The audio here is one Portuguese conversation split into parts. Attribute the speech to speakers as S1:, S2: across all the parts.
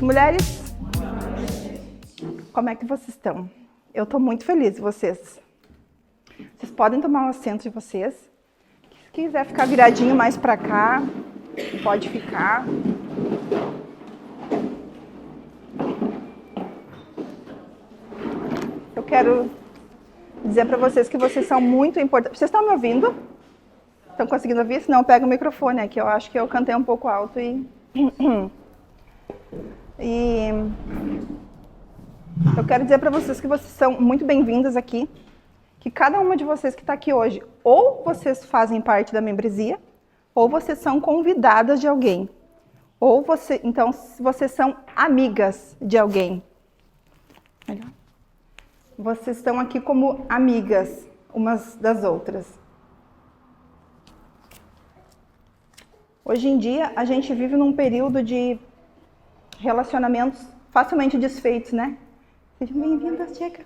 S1: noite, mulheres. Como é que vocês estão? Eu estou muito feliz, vocês. Vocês podem tomar um assento de vocês. Se quiser ficar viradinho mais para cá, pode ficar. Eu quero dizer para vocês que vocês são muito importantes. Vocês estão me ouvindo? Estão conseguindo ouvir? Se não, pega o microfone aqui. Eu acho que eu cantei um pouco alto e eu quero dizer para vocês que vocês são muito bem-vindas aqui, que cada uma de vocês que está aqui hoje, ou vocês fazem parte da membresia, ou vocês são convidadas de alguém, ou então vocês são amigas de alguém. Melhor. Vocês estão aqui como amigas umas das outras. Hoje em dia, a gente vive num período de relacionamentos facilmente desfeitos, né? Sejam bem-vindas, chega.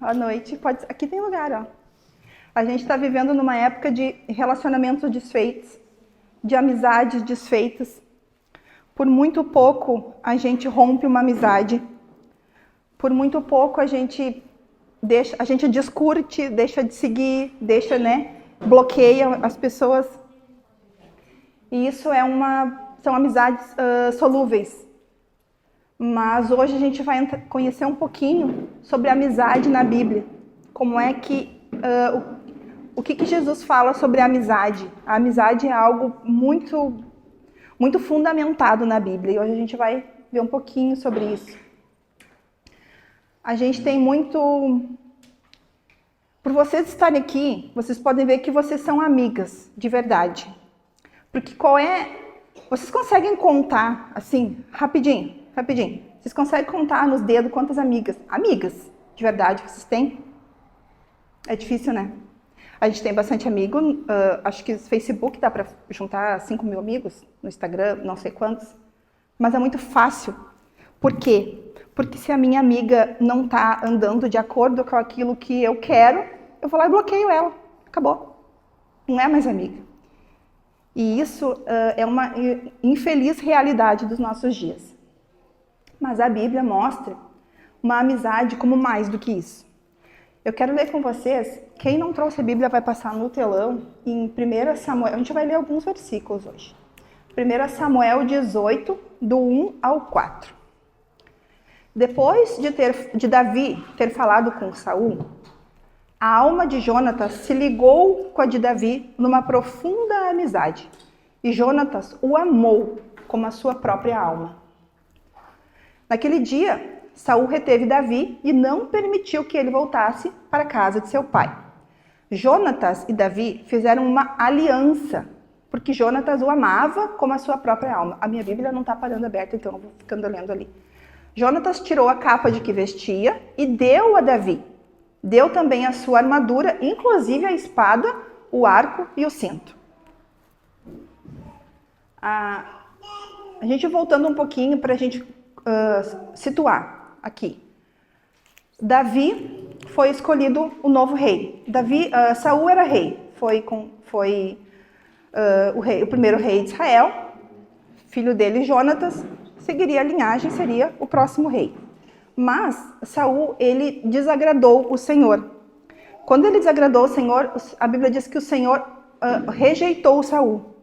S1: Boa noite. Aqui tem lugar, ó. A gente está vivendo numa época de relacionamentos desfeitos, de amizades desfeitas. Por muito pouco, a gente rompe uma amizade. Por muito pouco, a gente descurte, deixa de seguir, bloqueia as pessoas. E isso são amizades solúveis. Mas hoje a gente vai conhecer um pouquinho sobre a amizade na Bíblia. Como é que... o que Jesus fala sobre a amizade. A amizade é algo muito, muito fundamentado na Bíblia. E hoje a gente vai ver um pouquinho sobre isso. A gente tem muito... Por vocês estarem aqui, vocês podem ver que vocês são amigas, de verdade. Porque vocês conseguem contar, assim, rapidinho. Vocês conseguem contar nos dedos quantas amigas de verdade vocês têm? É difícil, né? A gente tem bastante amigo, acho que no Facebook dá para juntar 5 mil amigos, no Instagram, não sei quantos. Mas é muito fácil. Por quê? Porque se a minha amiga não está andando de acordo com aquilo que eu quero, eu vou lá e bloqueio ela. Acabou. Não é mais amiga. E isso é uma infeliz realidade dos nossos dias. Mas a Bíblia mostra uma amizade como mais do que isso. Eu quero ler com vocês, quem não trouxe a Bíblia vai passar no telão, em 1 Samuel, a gente vai ler alguns versículos hoje. 1 Samuel 18, do 1 ao 4. Depois de Davi ter falado com Saul, a alma de Jonatas se ligou com a de Davi numa profunda amizade. E Jonatas o amou como a sua própria alma. Naquele dia, Saul reteve Davi e não permitiu que ele voltasse para a casa de seu pai. Jonatas e Davi fizeram uma aliança, porque Jonatas o amava como a sua própria alma. A minha Bíblia não está parando aberta, então eu vou ficando lendo ali. Jonatas tirou a capa de que vestia e deu a Davi. Deu também a sua armadura, inclusive a espada, o arco e o cinto. A gente voltando um pouquinho para a gente situar aqui. Davi foi escolhido o novo rei. Saul era rei. Foi o primeiro rei de Israel. Filho dele, Jonatas, seguiria a linhagem, seria o próximo rei. Mas Saul, ele desagradou o Senhor. Quando ele desagradou o Senhor, a Bíblia diz que o Senhor rejeitou Saul.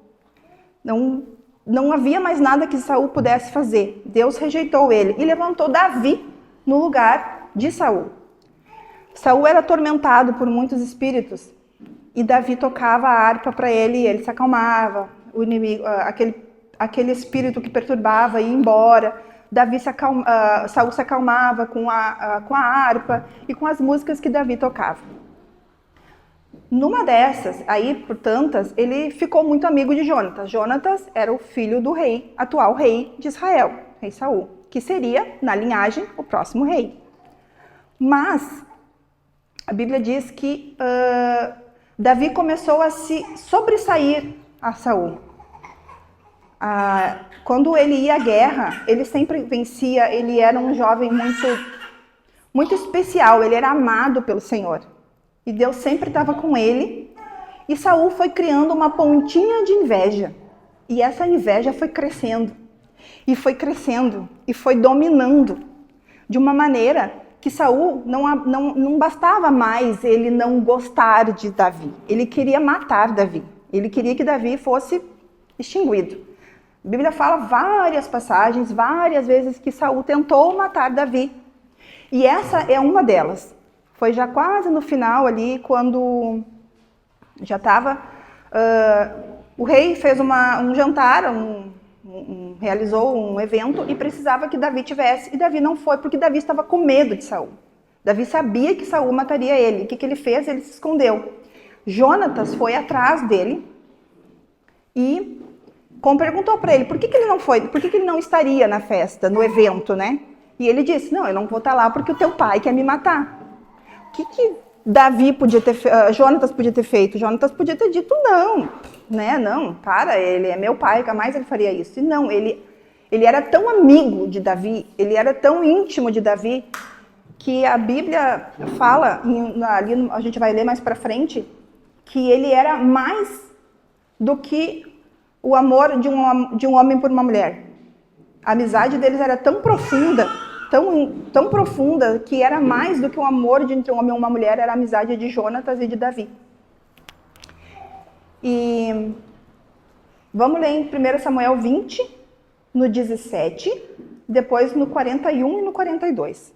S1: Não havia mais nada que Saul pudesse fazer. Deus rejeitou ele e levantou Davi no lugar de Saul. Saul era atormentado por muitos espíritos e Davi tocava a harpa para ele e ele se acalmava. O inimigo, aquele espírito que perturbava ia embora. Saul se acalmava com a harpa e com as músicas que Davi tocava. Numa dessas, aí por tantas, ele ficou muito amigo de Jonatas. Jonatas era o filho do atual rei de Israel, rei Saul, que seria, na linhagem, o próximo rei. Mas a Bíblia diz que Davi começou a se sobressair a Saul. Quando ele ia à guerra, ele sempre vencia, ele era um jovem muito especial, ele era amado pelo Senhor. E Deus sempre estava com ele. E Saul foi criando uma pontinha de inveja. E essa inveja foi crescendo. E foi crescendo, e foi dominando, de uma maneira que Saul não bastava mais ele não gostar de Davi. Ele queria matar Davi. Ele queria que Davi fosse extinguido. A Bíblia fala várias passagens, várias vezes que Saul tentou matar Davi. E essa é uma delas. Foi já quase no final ali, quando já estava... o rei fez um jantar, realizou um evento e precisava que Davi tivesse. E Davi não foi, porque Davi estava com medo de Saul. Davi sabia que Saul mataria ele. O que ele fez? Ele se escondeu. Jonatas foi atrás dele e perguntou para ele por que ele não foi, por que ele não estaria na festa, no evento, né? E ele disse, não, eu não vou estar lá porque o teu pai quer me matar. O que Davi podia ter Jonatas podia ter feito? Jonatas podia ter dito não, né? Não, para, ele é meu pai, jamais ele faria isso. E não, ele era tão amigo de Davi, ele era tão íntimo de Davi, que a Bíblia fala, ali a gente vai ler mais para frente, que ele era mais do que o amor de um homem por uma mulher. A amizade deles era tão profunda, tão profunda, que era mais do que o amor entre um homem e uma mulher, era a amizade de Jonatas e de Davi. E vamos ler em 1 Samuel 20, no 17, depois no 41 e no 42.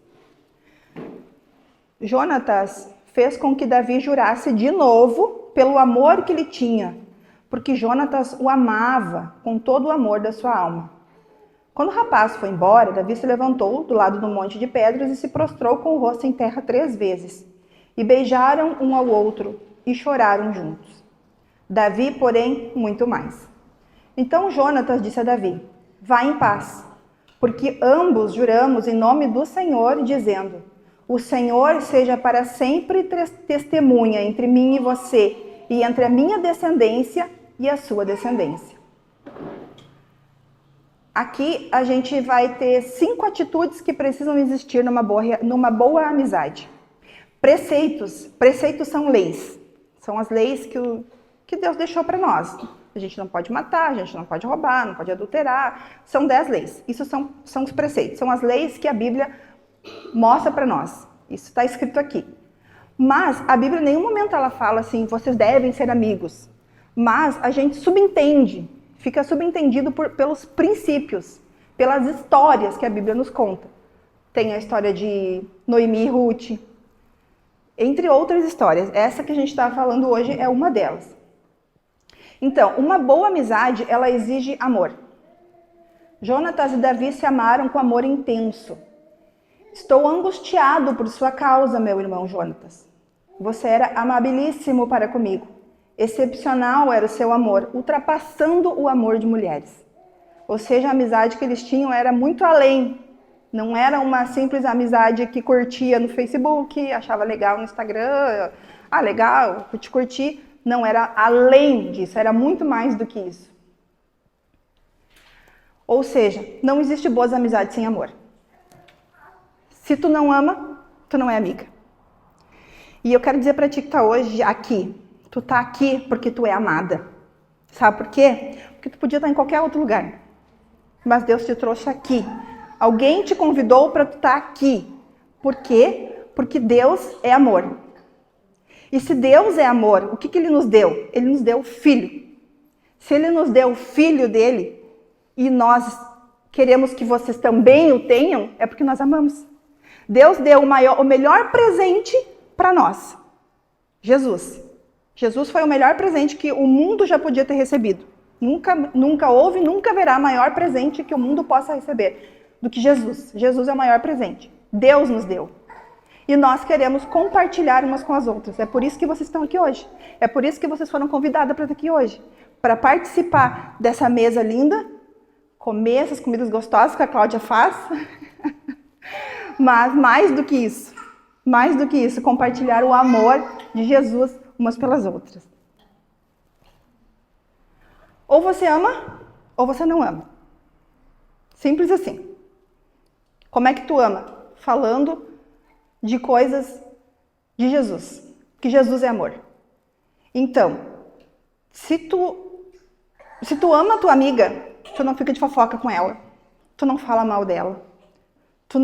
S1: Jonatas fez com que Davi jurasse de novo pelo amor que ele tinha, porque Jonatas o amava com todo o amor da sua alma. Quando o rapaz foi embora, Davi se levantou do lado do monte de pedras e se prostrou com o rosto em terra 3 vezes. E beijaram um ao outro e choraram juntos. Davi, porém, muito mais. Então Jonatas disse a Davi, vá em paz, porque ambos juramos em nome do Senhor, dizendo, o Senhor seja para sempre testemunha entre mim e você, e entre a minha descendência e a sua descendência. Aqui a gente vai ter 5 atitudes que precisam existir numa boa amizade. Preceitos são leis. São as leis que Deus deixou para nós. A gente não pode matar, a gente não pode roubar, não pode adulterar. São 10 leis. Isso são os preceitos. São as leis que a Bíblia mostra para nós. Isso está escrito aqui. Mas a Bíblia em nenhum momento ela fala assim, vocês devem ser amigos. Mas a gente subentende, fica subentendido pelos princípios, pelas histórias que a Bíblia nos conta. Tem a história de Noemi e Ruth, entre outras histórias. Essa que a gente está falando hoje é uma delas. Então, uma boa amizade, ela exige amor. Jonatas e Davi se amaram com amor intenso. Estou angustiado por sua causa, meu irmão Jonatas. Você era amabilíssimo para comigo. Excepcional era o seu amor, ultrapassando o amor de mulheres. Ou seja, a amizade que eles tinham era muito além. Não era uma simples amizade que curtia no Facebook, achava legal no Instagram. Ah, legal, eu te curti. Não, era além disso, era muito mais do que isso. Ou seja, não existe boas amizades sem amor. Se tu não ama, tu não é amiga. E eu quero dizer para ti que tá hoje aqui. Tu tá aqui porque tu é amada. Sabe por quê? Porque tu podia estar em qualquer outro lugar. Mas Deus te trouxe aqui. Alguém te convidou para tu estar aqui. Por quê? Porque Deus é amor. E se Deus é amor, o que Ele nos deu? Ele nos deu o Filho. Se Ele nos deu o Filho dele, e nós queremos que vocês também o tenham, é porque nós amamos. Deus deu o melhor presente para nós. Jesus. Jesus foi o melhor presente que o mundo já podia ter recebido. Nunca houve, nunca haverá maior presente que o mundo possa receber do que Jesus. Jesus é o maior presente. Deus nos deu. E nós queremos compartilhar umas com as outras. É por isso que vocês estão aqui hoje. É por isso que vocês foram convidadas para estar aqui hoje. Para participar dessa mesa linda, comer essas comidas gostosas que a Cláudia faz. Mas mais do que isso, compartilhar o amor de Jesus umas pelas outras. Ou você ama, ou você não ama. Simples assim. Como é que tu ama? Falando de coisas de Jesus. Que Jesus é amor. Então, se tu ama a tua amiga, tu não fica de fofoca com ela. tu não fala mal dela. Tu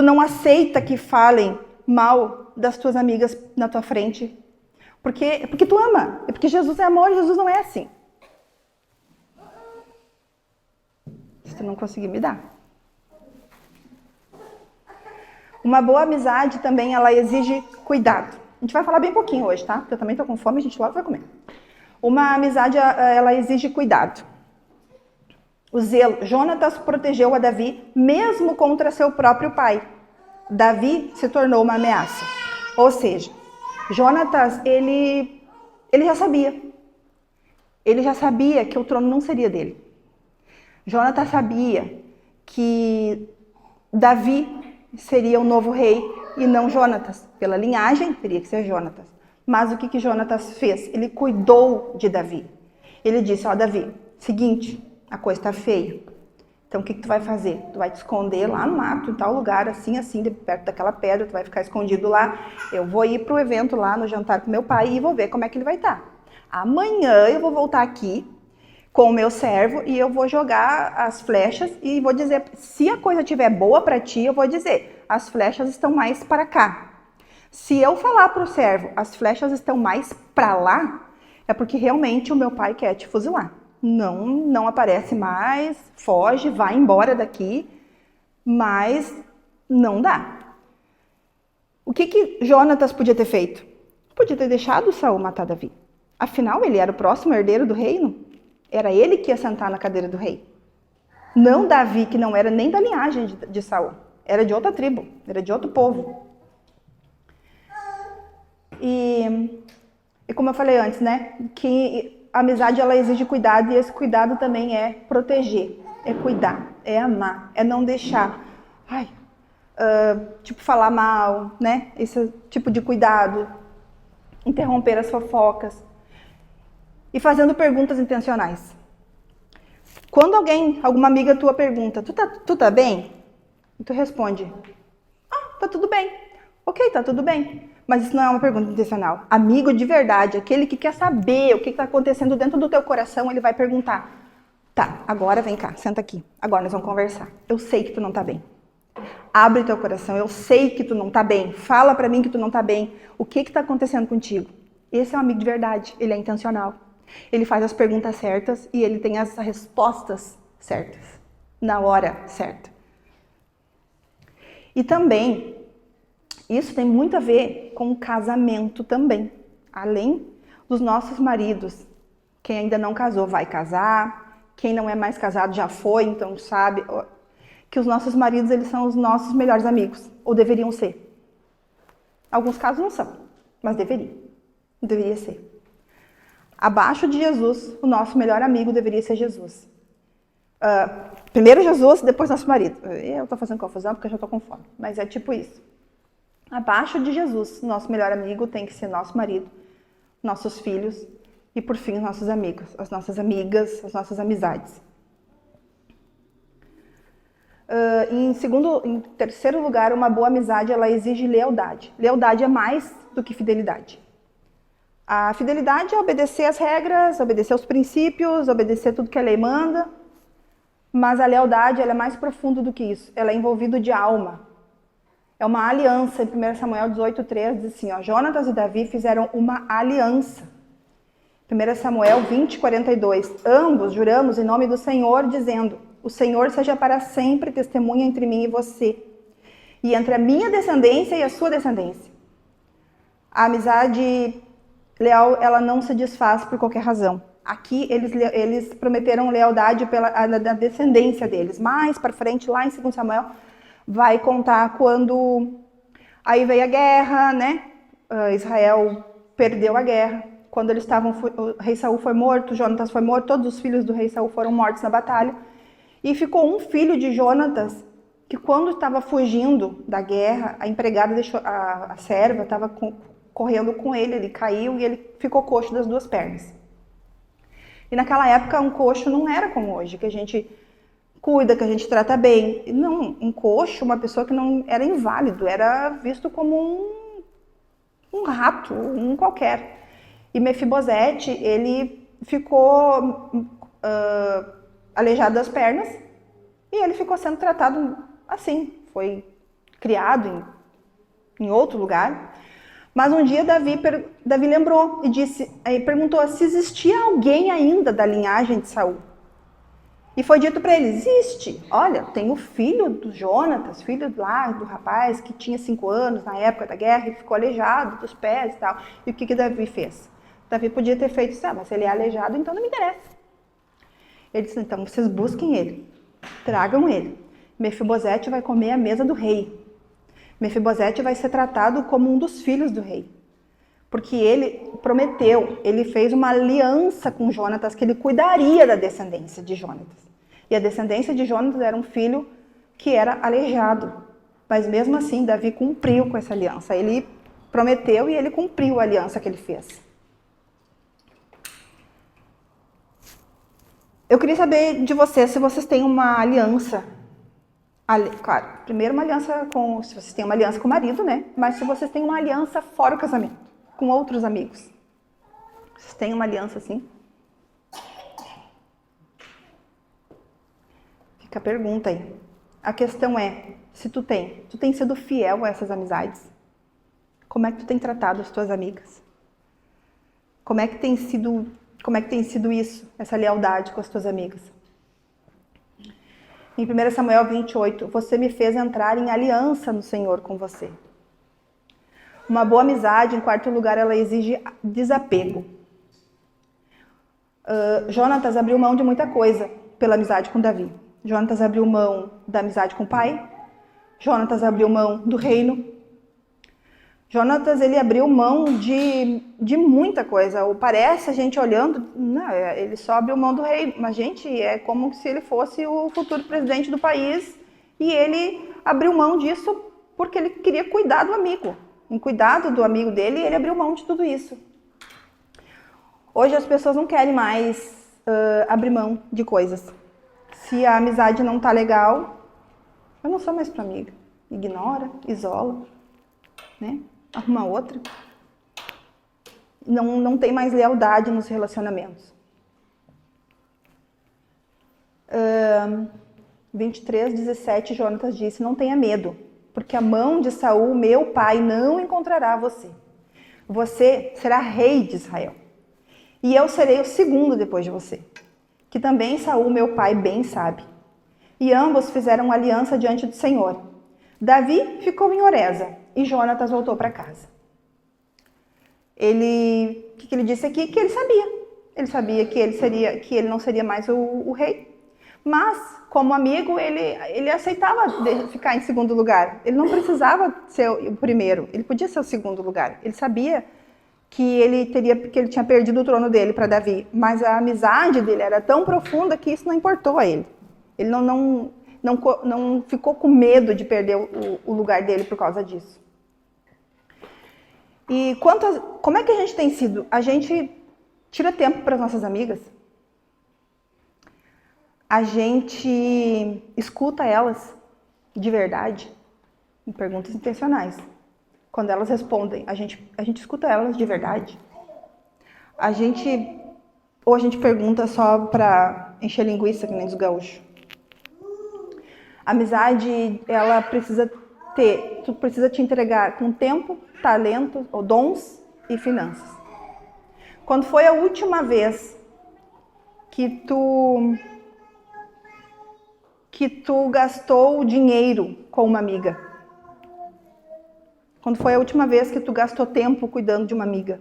S1: não aceita que falem mal das tuas amigas na tua frente. Porque tu ama. É porque Jesus é amor e Jesus não é assim. Se tu não conseguir me dar. Uma boa amizade também, ela exige cuidado. A gente vai falar bem pouquinho hoje, tá? Porque eu também tô com fome, a gente logo vai comer. Uma amizade, ela exige cuidado. O zelo. Jonatas protegeu a Davi mesmo contra seu próprio pai. Davi se tornou uma ameaça. Ou seja, Jonatas, ele já sabia. Ele já sabia que o trono não seria dele. Jonatas sabia que Davi seria o novo rei e não Jonatas. Pela linhagem, teria que ser Jonatas. Mas o que Jonatas fez? Ele cuidou de Davi. Ele disse, Davi, seguinte, a coisa está feia. Então, o que tu vai fazer? Tu vai te esconder lá no mato, em tal lugar, assim, perto daquela pedra, tu vai ficar escondido lá. Eu vou ir pro evento lá, no jantar com meu pai, e vou ver como é que ele vai estar. Amanhã eu vou voltar aqui com o meu servo e eu vou jogar as flechas e vou dizer, se a coisa estiver boa para ti, eu vou dizer, as flechas estão mais para cá. Se eu falar pro servo, as flechas estão mais para lá, é porque realmente o meu pai quer te fuzilar. Não aparece mais, foge, vai embora daqui, mas não dá. O que Jonatas podia ter feito? Podia ter deixado Saul matar Davi. Afinal, ele era o próximo herdeiro do reino. Era ele que ia sentar na cadeira do rei. Não Davi, que não era nem da linhagem de Saul. Era de outra tribo, era de outro povo. E como eu falei antes, né? Que a amizade, ela exige cuidado, e esse cuidado também é proteger, é cuidar, é amar, é não deixar, falar mal, né? Esse tipo de cuidado, interromper as fofocas e fazendo perguntas intencionais. Quando alguma amiga tua pergunta, tu tá bem? E tu responde, tá tudo bem. Ok, tá tudo bem. Mas isso não é uma pergunta intencional. Amigo de verdade, aquele que quer saber o que está acontecendo dentro do teu coração, ele vai perguntar, tá, agora vem cá, senta aqui, agora nós vamos conversar. Eu sei que tu não tá bem. Abre teu coração, eu sei que tu não tá bem. Fala pra mim que tu não tá bem. O que tá acontecendo contigo? Esse é um amigo de verdade, ele é intencional. Ele faz as perguntas certas e ele tem as respostas certas, na hora certa. E também, isso tem muito a ver com o casamento também. Além dos nossos maridos. Quem ainda não casou vai casar. Quem não é mais casado já foi, então sabe que os nossos maridos, eles são os nossos melhores amigos. Ou deveriam ser. Alguns casos não são, mas deveriam. Deveria ser. Abaixo de Jesus, o nosso melhor amigo deveria ser Jesus. Primeiro Jesus, depois nosso marido. Eu estou fazendo confusão porque eu já estou com fome. Mas é tipo isso. Abaixo de Jesus, nosso melhor amigo tem que ser nosso marido, nossos filhos e, por fim, os nossos amigos, as nossas amigas, as nossas amizades. Em terceiro lugar, uma boa amizade, ela exige lealdade. Lealdade é mais do que fidelidade. A fidelidade é obedecer as regras, obedecer os princípios, obedecer tudo que a lei manda. Mas a lealdade, ela é mais profunda do que isso. Ela é envolvida de alma. É uma aliança. Em 1 Samuel 18:3 diz assim, Jonatas e Davi fizeram uma aliança. 1 Samuel 20:42. Ambos juramos em nome do Senhor, dizendo, o Senhor seja para sempre testemunha entre mim e você, e entre a minha descendência e a sua descendência. A amizade leal, ela não se desfaz por qualquer razão. Aqui eles prometeram lealdade da descendência deles. Mais para frente, lá em 2 Samuel, vai contar quando aí veio a guerra, né? Israel perdeu a guerra. Quando eles estavam, o rei Saul foi morto, Jonatas foi morto, todos os filhos do rei Saul foram mortos na batalha. E ficou um filho de Jonatas, que quando estava fugindo da guerra, a empregada deixou, a serva estava correndo com ele caiu e ele ficou coxo das duas pernas. E naquela época um coxo não era como hoje, que a gente cuida, que a gente trata bem. Não, um coxo, uma pessoa que não era inválido, era visto como um rato, um qualquer. E Mefibosete, ele ficou aleijado das pernas E ele ficou sendo tratado assim, foi criado em outro lugar. Mas um dia Davi lembrou e perguntou se existia alguém ainda da linhagem de Saul. E foi dito para ele, existe. Olha, tem o filho do Jonatas, filho lá do rapaz que tinha 5 anos na época da guerra e ficou aleijado dos pés e tal. E o que Davi fez? Davi podia ter feito isso, mas ele é aleijado, então não me interessa. Ele disse, então vocês busquem ele, tragam ele. Mefibosete vai comer à mesa do rei. Mefibosete vai ser tratado como um dos filhos do rei. Porque ele prometeu, ele fez uma aliança com Jonatas, que ele cuidaria da descendência de Jonatas. E a descendência de Jonatas era um filho que era aleijado. Mas mesmo assim, Davi cumpriu com essa aliança. Ele prometeu e ele cumpriu a aliança que ele fez. Eu queria saber de vocês se vocês têm uma aliança. Claro, primeiro uma aliança se vocês têm uma aliança com o marido, né? Mas se vocês têm uma aliança fora o casamento, com outros amigos. Vocês têm uma aliança assim? Fica a pergunta aí. A questão é, se tu tem sido fiel a essas amizades? Como é que tu tem tratado as tuas amigas? Como é que tem sido isso, essa lealdade com as tuas amigas? Em 1 Samuel 28, você me fez entrar em aliança no Senhor com você. Uma boa amizade, em quarto lugar, ela exige desapego. Jonatas abriu mão de muita coisa pela amizade com Davi. Jonatas abriu mão da amizade com o pai. Jonatas abriu mão do reino. Jonatas, ele abriu mão de muita coisa. Ou parece, a gente olhando, não, ele só abriu mão do rei. Mas, gente, é como se ele fosse o futuro presidente do país. E ele abriu mão disso porque ele queria cuidar do amigo. Em cuidado do amigo dele, ele abriu mão de tudo isso. Hoje as pessoas não querem mais abrir mão de coisas. Se a amizade não tá legal, eu não sou mais tua amiga. Ignora, isola, né? Arruma outra. Não tem mais lealdade nos relacionamentos. 23:17, Jonatas disse, não tenha medo, porque a mão de Saul, meu pai, não encontrará você. Você será rei de Israel. E eu serei o segundo depois de você, que também Saul, meu pai, bem sabe. E ambos fizeram aliança diante do Senhor. Davi ficou em Oreza e Jonatas voltou para casa. O que ele disse aqui? Que ele sabia. Ele sabia que ele não seria mais o rei. Mas, como amigo, ele aceitava ficar em segundo lugar. Ele não precisava ser o primeiro. Ele podia ser o segundo lugar. Ele sabia que ele tinha perdido o trono dele para Davi. Mas a amizade dele era tão profunda que isso não importou a ele. Ele não ficou com medo de perder o lugar dele por causa disso. E como é que a gente tem sido? A gente tira tempo para as nossas amigas? A gente escuta elas de verdade? Em perguntas intencionais. Quando elas respondem, a gente escuta elas de verdade? Ou a gente pergunta só para encher linguiça, que nem os gaúchos? A amizade, ela tu precisa te entregar com tempo, talento, ou dons e finanças. Quando foi a última vez que tu gastou dinheiro com uma amiga? Quando foi a última vez que tu gastou tempo cuidando de uma amiga?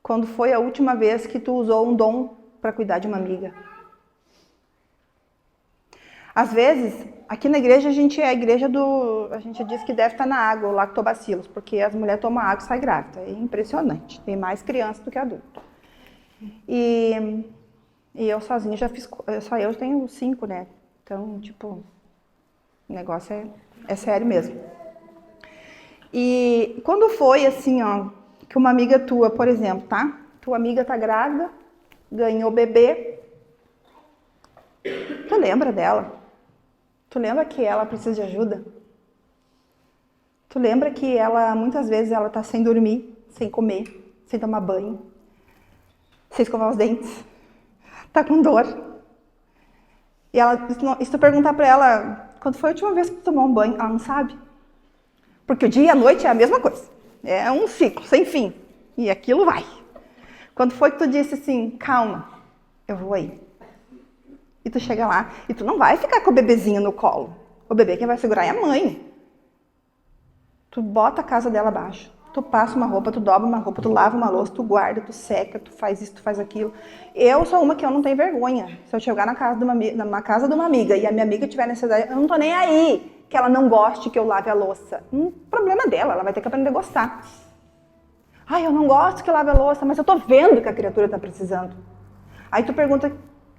S1: Quando foi a última vez que tu usou um dom para cuidar de uma amiga? Às vezes, aqui na igreja, a gente diz que deve estar na água, o lactobacilos, porque as mulheres tomam água e saem grávidas. É impressionante. Tem mais criança do que adulto. E eu sozinha só eu tenho 5, né? Então, o negócio é sério mesmo. E quando foi assim, que uma amiga tua, por exemplo, tá? Tua amiga tá grávida, ganhou bebê. Tu lembra dela? Tu lembra que ela precisa de ajuda? Tu lembra que muitas vezes ela tá sem dormir, sem comer, sem tomar banho, sem escovar os dentes, tá com dor. E se tu perguntar pra ela, quando foi a última vez que tu tomou um banho, ela não sabe. Porque o dia e a noite é a mesma coisa. É um ciclo, sem fim. E aquilo vai. Quando foi que tu disse assim, calma, eu vou aí. E tu chega lá, e tu não vai ficar com o bebezinho no colo. O bebê quem vai segurar é a mãe. Tu bota a casa dela abaixo. Tu passa uma roupa, tu dobra uma roupa, tu lava uma louça, tu guarda, tu seca, tu faz isso, tu faz aquilo. Eu sou uma que eu não tenho vergonha. Se eu chegar na casa de uma amiga e a minha amiga tiver necessidade, eu não tô nem aí que ela não goste que eu lave a louça. Problema dela, ela vai ter que aprender a gostar. Ai, eu não gosto que eu lave a louça, mas eu tô vendo que a criatura tá precisando. Aí tu pergunta,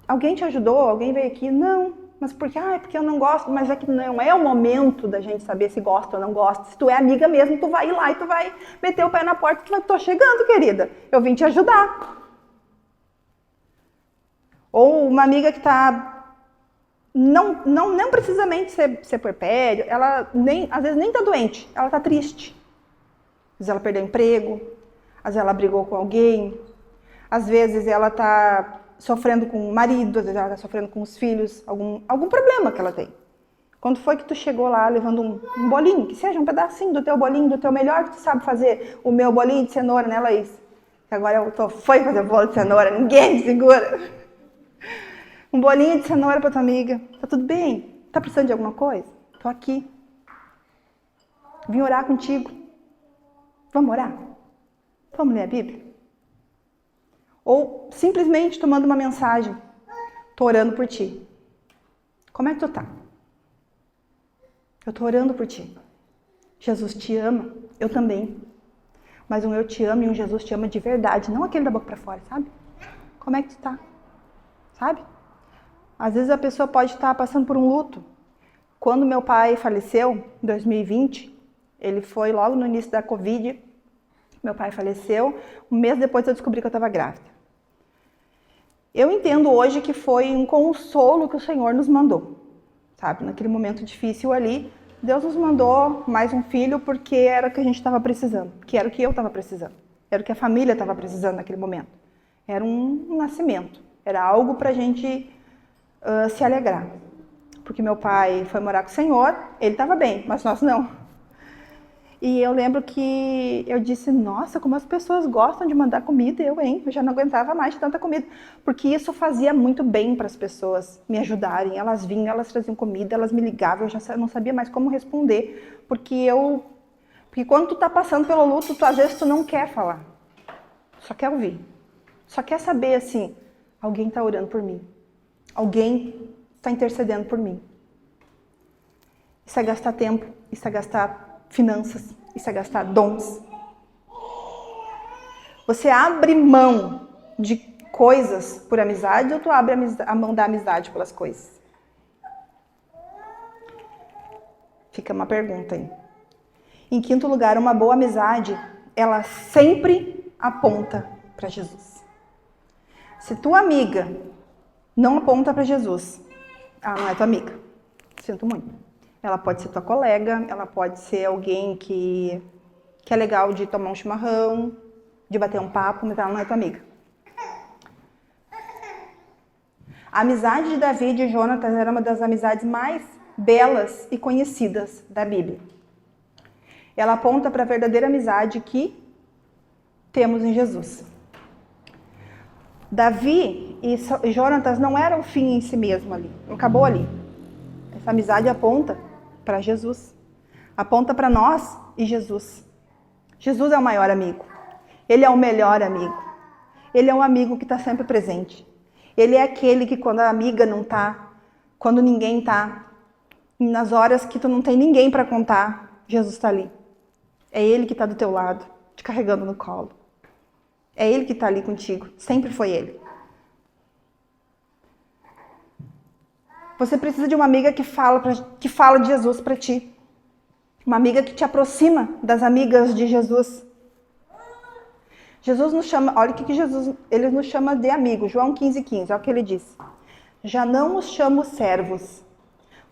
S1: alguém te ajudou? Alguém veio aqui? Não. Mas por quê? Ah, é porque eu não gosto. Mas é que não é o momento da gente saber se gosta ou não gosta. Se tu é amiga mesmo, tu vai ir lá e tu vai meter o pé na porta e tu vai, tô chegando, querida. Eu vim te ajudar. Ou uma amiga que tá... Não precisamente ser puerpério, ela às vezes nem tá doente, ela tá triste. Às vezes ela perdeu o emprego, às vezes ela brigou com alguém, às vezes ela tá sofrendo com o marido, às vezes ela está sofrendo com os filhos, algum problema que ela tem. Quando foi que tu chegou lá levando um bolinho, que seja um pedacinho do teu bolinho, do teu melhor que tu sabe fazer, o meu bolinho de cenoura, né, Laís? Que agora eu foi fazer bolo de cenoura, ninguém me segura. Um bolinho de cenoura para tua amiga. Tá tudo bem? Tá precisando de alguma coisa? Tô aqui. Vim orar contigo. Vamos orar? Vamos ler a Bíblia? Ou simplesmente tomando uma mensagem. Tô orando por ti. Como é que tu tá? Eu tô orando por ti. Jesus te ama, eu também. Mas um eu te amo e um Jesus te ama de verdade, não aquele da boca pra fora, sabe? Como é que tu tá? Sabe? Às vezes a pessoa pode estar passando por um luto. Quando meu pai faleceu, em 2020, ele foi logo no início da Covid, meu pai faleceu, um mês depois eu descobri que eu estava grávida. Eu entendo hoje que foi um consolo que o Senhor nos mandou, sabe? Naquele momento difícil ali, Deus nos mandou mais um filho porque era o que a gente estava precisando, que era o que eu estava precisando, era o que a família estava precisando naquele momento. Era um nascimento, era algo para a gente se alegrar. Porque meu pai foi morar com o Senhor, ele estava bem, mas nós não. E eu lembro que eu disse, nossa, como as pessoas gostam de mandar comida, eu já não aguentava mais de tanta comida. Porque isso fazia muito bem para as pessoas me ajudarem. Elas vinham, elas traziam comida, elas me ligavam, eu já não sabia mais como responder. Porque quando tu tá passando pelo luto, às vezes tu não quer falar. Só quer ouvir. Só quer saber assim, alguém tá orando por mim. Alguém está intercedendo por mim. Isso é gastar tempo, isso é gastar finanças, isso é gastar dons. Você abre mão de coisas por amizade ou tu abre a mão da amizade pelas coisas? Fica uma pergunta aí. Em quinto lugar, uma boa amizade, ela sempre aponta para Jesus. Se tua amiga não aponta para Jesus, ela não é tua amiga. Sinto muito. Ela pode ser tua colega, ela pode ser alguém que é legal de tomar um chimarrão, de bater um papo, mas ela não é tua amiga. A amizade de Davi e de Jonatas era uma das amizades mais belas e conhecidas da Bíblia. Ela aponta para a verdadeira amizade que temos em Jesus. Davi e Jonatas não eram o fim em si mesmo ali, não acabou ali. Essa amizade aponta para Jesus, aponta para nós e Jesus. Jesus é o maior amigo, Ele é o melhor amigo, Ele é um amigo que está sempre presente. Ele é aquele que quando a amiga não está, quando ninguém está, nas horas que tu não tem ninguém para contar, Jesus está ali. É Ele que está do teu lado, te carregando no colo. É Ele que está ali contigo, sempre foi Ele. Você precisa de uma amiga que fala de Jesus para ti. Uma amiga que te aproxima das amigas de Jesus. Jesus nos chama, olha o que Jesus, ele nos chama de amigos. João 15,15, olha o que ele diz. Já não os chamo servos,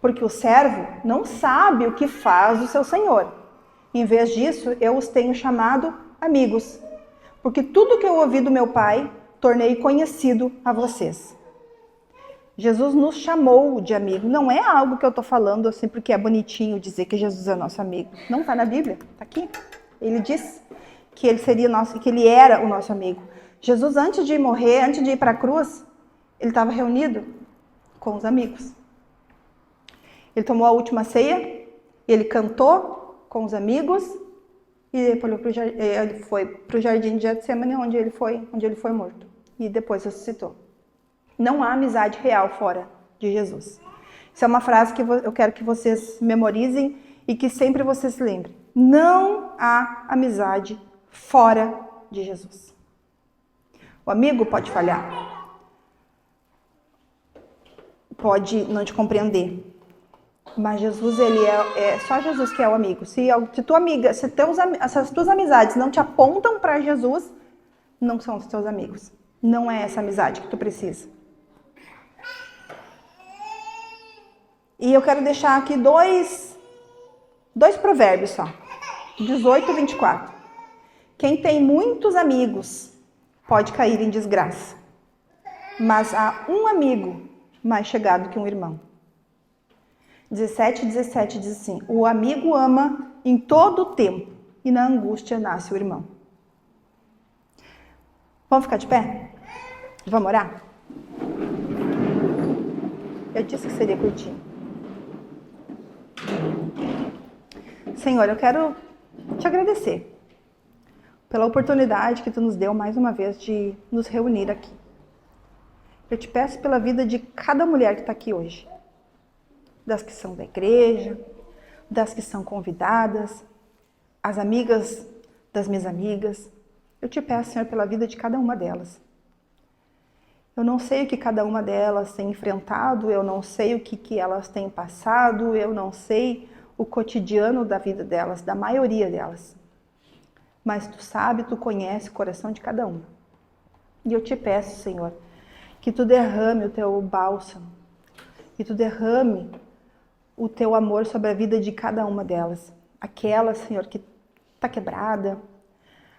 S1: porque o servo não sabe o que faz o seu senhor. Em vez disso, eu os tenho chamado amigos, porque tudo que eu ouvi do meu Pai, tornei conhecido a vocês. Jesus nos chamou de amigo. Não é algo que eu estou falando assim porque é bonitinho dizer que Jesus é nosso amigo. Não está na Bíblia, está aqui. Ele diz que ele seria nosso, que ele era o nosso amigo. Jesus, antes de morrer, antes de ir para a cruz, ele estava reunido com os amigos. Ele tomou a última ceia, ele cantou com os amigos e depois ele foi para o jardim de Getsemane, onde ele foi morto. E depois ressuscitou. Não há amizade real fora de Jesus. Isso é uma frase que eu quero que vocês memorizem e que sempre vocês se lembrem. Não há amizade fora de Jesus. O amigo pode falhar. Pode não te compreender. Mas Jesus, ele é só Jesus que é o amigo. Se as tuas amizades não te apontam para Jesus, não são os teus amigos. Não é essa amizade que tu precisa. E eu quero deixar aqui dois provérbios só. 18 e 24. Quem tem muitos amigos pode cair em desgraça. Mas há um amigo mais chegado que um irmão. 17 e 17 diz assim: o amigo ama em todo o tempo e na angústia nasce o irmão. Vamos ficar de pé? Vamos orar? Eu disse que seria curtinho. Senhor, eu quero te agradecer pela oportunidade que tu nos deu mais uma vez de nos reunir aqui. Eu te peço pela vida de cada mulher que está aqui hoje. Das que são da igreja, das que são convidadas, as amigas das minhas amigas. Eu te peço, Senhor, pela vida de cada uma delas. Eu não sei o que cada uma delas tem enfrentado, eu não sei o que elas têm passado, eu não sei o cotidiano da vida delas, da maioria delas. Mas tu sabe, tu conhece o coração de cada uma. E eu te peço, Senhor, que tu derrame o teu bálsamo, que tu derrame o teu amor sobre a vida de cada uma delas. Aquela, Senhor, que está quebrada,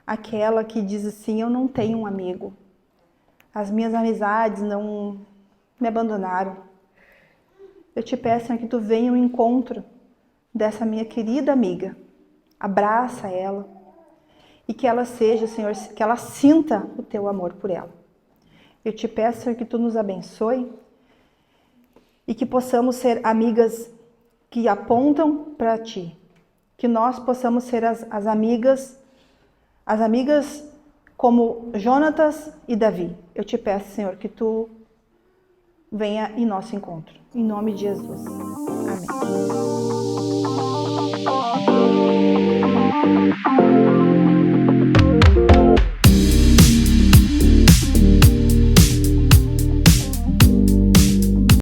S1: aquela que diz assim: eu não tenho um amigo, as minhas amizades não me abandonaram. Eu te peço, Senhor, que tu venha ao encontro dessa minha querida amiga, abraça ela e que ela seja, Senhor, que ela sinta o teu amor por ela. Eu te peço, Senhor, que tu nos abençoe e que possamos ser amigas que apontam para ti, que nós possamos ser as amigas como Jonatas e Davi. Eu te peço, Senhor, que tu venha em nosso encontro. Em nome de Jesus. Amém.